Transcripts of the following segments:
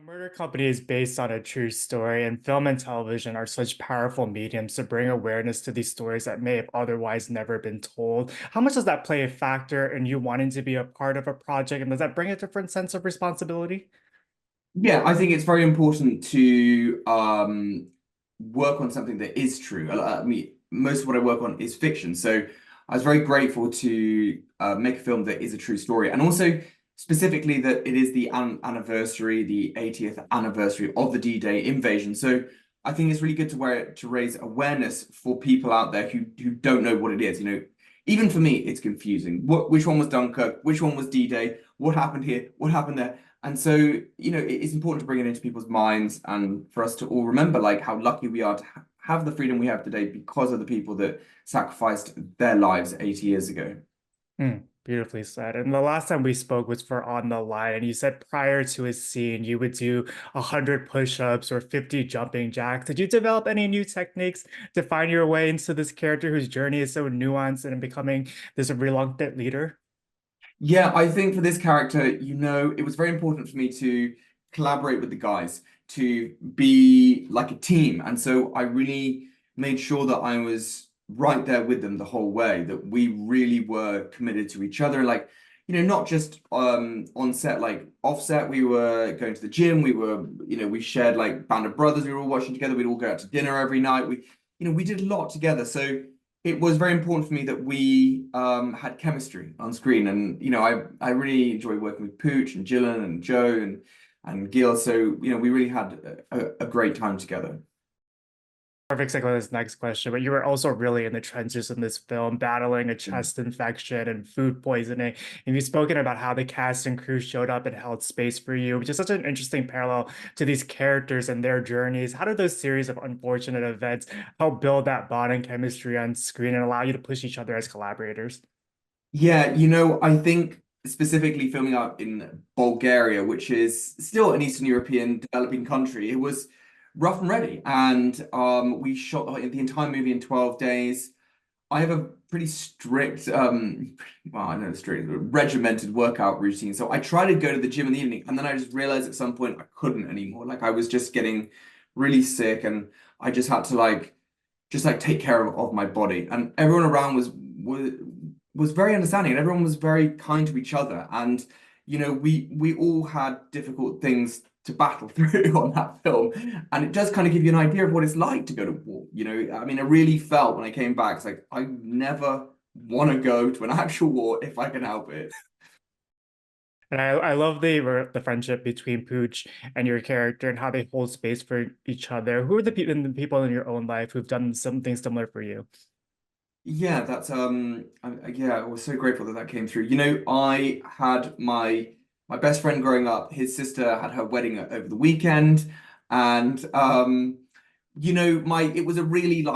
Murder Company is based on a true story, and film and television are such powerful mediums to bring awareness to these stories that may have otherwise never been told. How much does that play a factor in you wanting to be a part of a project, and does that bring a different sense of responsibility? Yeah, I think it's very important to work on something that is true. I mean, most of what I work on is fiction, so I was very grateful to make a film that is a true story, and also specifically that it is the anniversary, the 80th anniversary of the D-Day invasion. So I think it's really good to raise awareness for people out there who don't know what it is. Even for me, it's confusing. Which one was Dunkirk? Which one was D-Day? What happened here? What happened there? And so, it's important to bring it into people's minds and for us to all remember like how lucky we are to have the freedom we have today because of the people that sacrificed their lives 80 years ago. Beautifully said. And the last time we spoke was for On the Line, and you said prior to a scene you would do 100 push-ups or 50 jumping jacks. Did you develop any new techniques to find your way into this character whose journey is so nuanced and becoming this reluctant leader? Yeah, I think for this character, it was very important for me to collaborate with the guys, to be like a team. And so I really made sure that I was right there with them the whole way, that we really were committed to each other. Like, not just on set, like offset, we were going to the gym, we shared like Band of Brothers, we were all watching together, we'd all go out to dinner every night. We did a lot together. So it was very important for me that we had chemistry on screen. And, I really enjoy working with Pooch and Gillian and Joe and Gil. So, we really had a great time together. Perfect segue to this next question, but you were also really in the trenches in this film, battling a Mm. chest infection and food poisoning. And you've spoken about how the cast and crew showed up and held space for you, which is such an interesting parallel to these characters and their journeys. How did those series of unfortunate events help build that bond and chemistry on screen and allow you to push each other as collaborators? Yeah, I think specifically filming out in Bulgaria, which is still an Eastern European developing country, it was rough and ready. And we shot the entire movie in 12 days. I have a pretty strict, well, I know strict, regimented workout routine. So I try to go to the gym in the evening, and then I just realized at some point I couldn't anymore. Like I was just getting really sick, and I just had to just take care of my body. And everyone around was very understanding, and everyone was very kind to each other. And we all had difficult things to battle through on that film, and it does kind of give you an idea of what it's like to go to war. I mean, I really felt when I came back, it's like I never want to go to an actual war if I can help it. And I love the friendship between Pooch and your character and how they hold space for each other. Who are the people in your own life who've done something similar for you? Yeah, that's yeah, I was so grateful that that came through. I had my best friend growing up. His sister had her wedding over the weekend, and my it was a really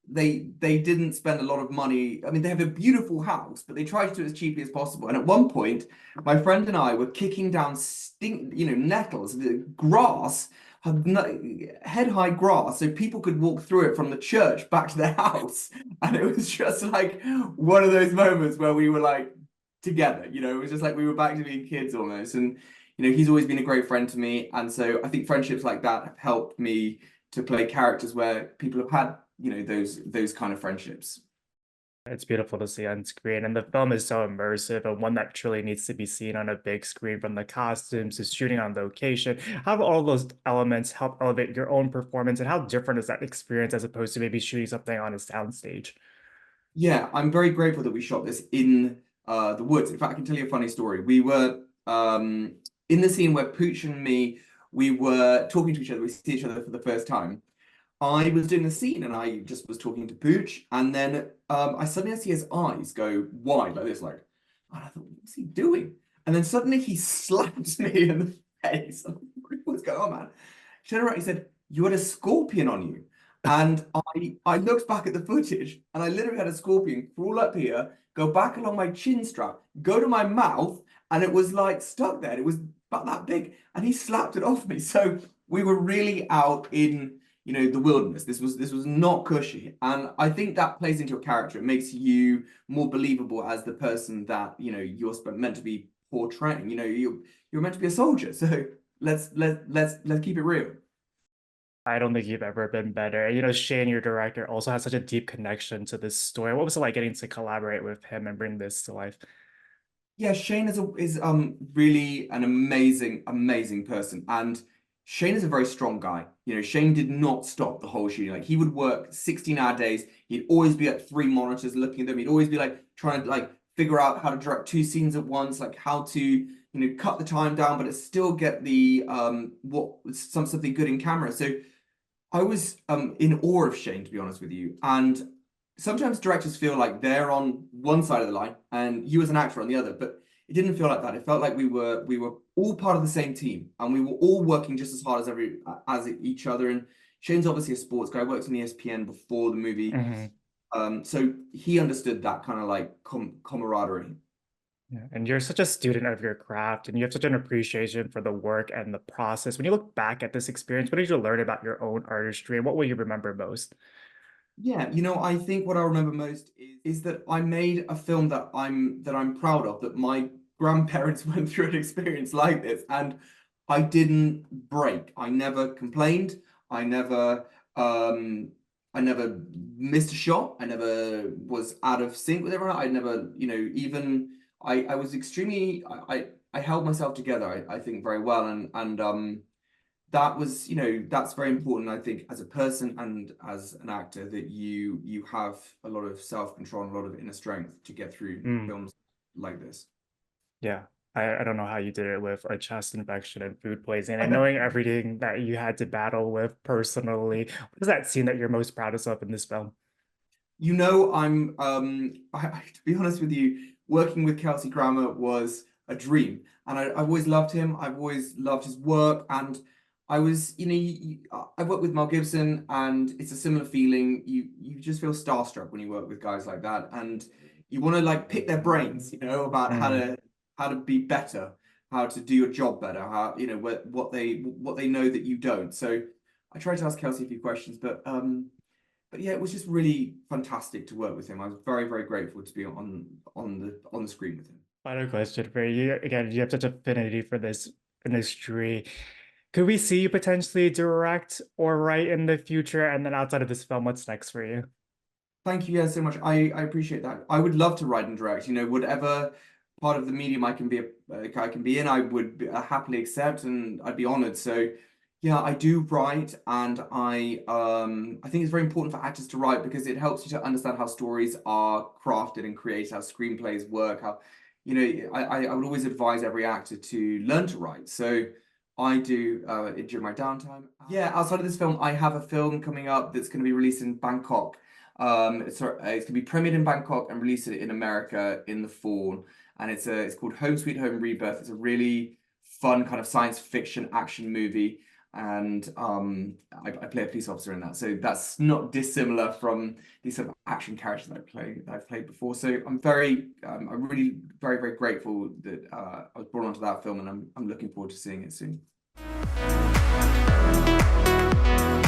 they didn't spend a lot of money. I mean, they have a beautiful house, but they tried to do it as cheaply as possible. And at one point, my friend and I were kicking down nettles, the grass head-high grass so people could walk through it from the church back to their house. And it was just like one of those moments where we were like together, it was just like we were back to being kids almost. And, he's always been a great friend to me. And so I think friendships like that have helped me to play characters where people have had, those kind of friendships. It's beautiful to see on screen, and the film is so immersive and one that truly needs to be seen on a big screen from the costumes to shooting on location. How have all those elements help elevate your own performance, and how different is that experience as opposed to maybe shooting something on a soundstage? Yeah, I'm very grateful that we shot this in the woods. In fact, I can tell you a funny story. We were in the scene where Pooch and me, we were talking to each other. We see each other for the first time. I was doing the scene and I just was talking to Pooch, and then I suddenly see his eyes go wide like this, like, and I thought, what's he doing? And then suddenly he slapped me in the face. I'm like, what's going on, man? He turned around, he said, "You had a scorpion on you." And I looked back at the footage and I literally had a scorpion crawl up here, go back along my chin strap, go to my mouth, and it was like stuck there. It was about that big, and he slapped it off me. So we were really out in the wilderness. This was not cushy, and I think that plays into your character. It makes you more believable as the person that you're meant to be portraying. You're meant to be a soldier, so let's keep it real. I don't think you've ever been better. You know, Shane, your director, also has such a deep connection to this story. What was it like getting to collaborate with him and bring this to life? Yeah, Shane is really an amazing person, and Shane is a very strong guy. You know, Shane did not stop the whole shooting. Like he would work 16-hour days. He'd always be at three monitors looking at them. He'd always be like trying to like figure out how to direct two scenes at once, like how to, cut the time down, but it still get the something good in camera. So I was in awe of Shane, to be honest with you. And sometimes directors feel like they're on one side of the line and you as an actor on the other, but it didn't feel like that. It felt like we were all part of the same team and we were all working just as hard as each other. And Shane's obviously a sports guy, worked in ESPN before the movie. Hmm. So he understood that kind of like camaraderie. Yeah. And you're such a student of your craft and you have such an appreciation for the work and the process. When you look back at this experience, what did you learn about your own artistry and what will you remember most? Yeah, I think what I remember most is that I made a film that I'm proud of, that my grandparents went through an experience like this, and I didn't break. I never complained. I never um I never missed a shot. I never was out of sync with everyone. I never, even I was extremely I held myself together, I think very well, and that was, that's very important, I think, as a person and as an actor, that you have a lot of self-control and a lot of inner strength to get through Mm, films like this. yeah. I don't know how you did it with a chest infection and food poisoning and knowing everything that you had to battle with personally. What is that scene that you're most proudest of in this film? To be honest with you, working with Kelsey Grammer was a dream, and I've always loved him. I've always loved his work, and I was, I worked with Mel Gibson, and it's a similar feeling. You just feel starstruck when you work with guys like that, and you want to like pick their brains, about how Mm. to be better, how to do your job better, how what they know that you don't. So I tried to ask Kelsey a few questions, but yeah, it was just really fantastic to work with him. I was very, very grateful to be on the screen with him. Final question for you. Again, you have such affinity for this industry. Could we see you potentially direct or write in the future? And then outside of this film, what's next for you? Thank you, yeah, so much. I appreciate that. I would love to write and direct. Whatever part of the medium I can be in, I would happily accept, and I'd be honored. So, yeah, I do write, and I think it's very important for actors to write because it helps you to understand how stories are crafted and created, how screenplays work. How, I would always advise every actor to learn to write. So. I do during my downtime. Yeah, outside of this film, I have a film coming up that's going to be released in Bangkok. It's gonna be premiered in Bangkok and released in America in the fall, and it's called Home Sweet Home Rebirth. It's a really fun kind of science fiction action movie, and I play a police officer in that, so that's not dissimilar from these sort of action characters that I've played before. So I'm really very very grateful that I was brought onto that film, and I'm looking forward to seeing it soon.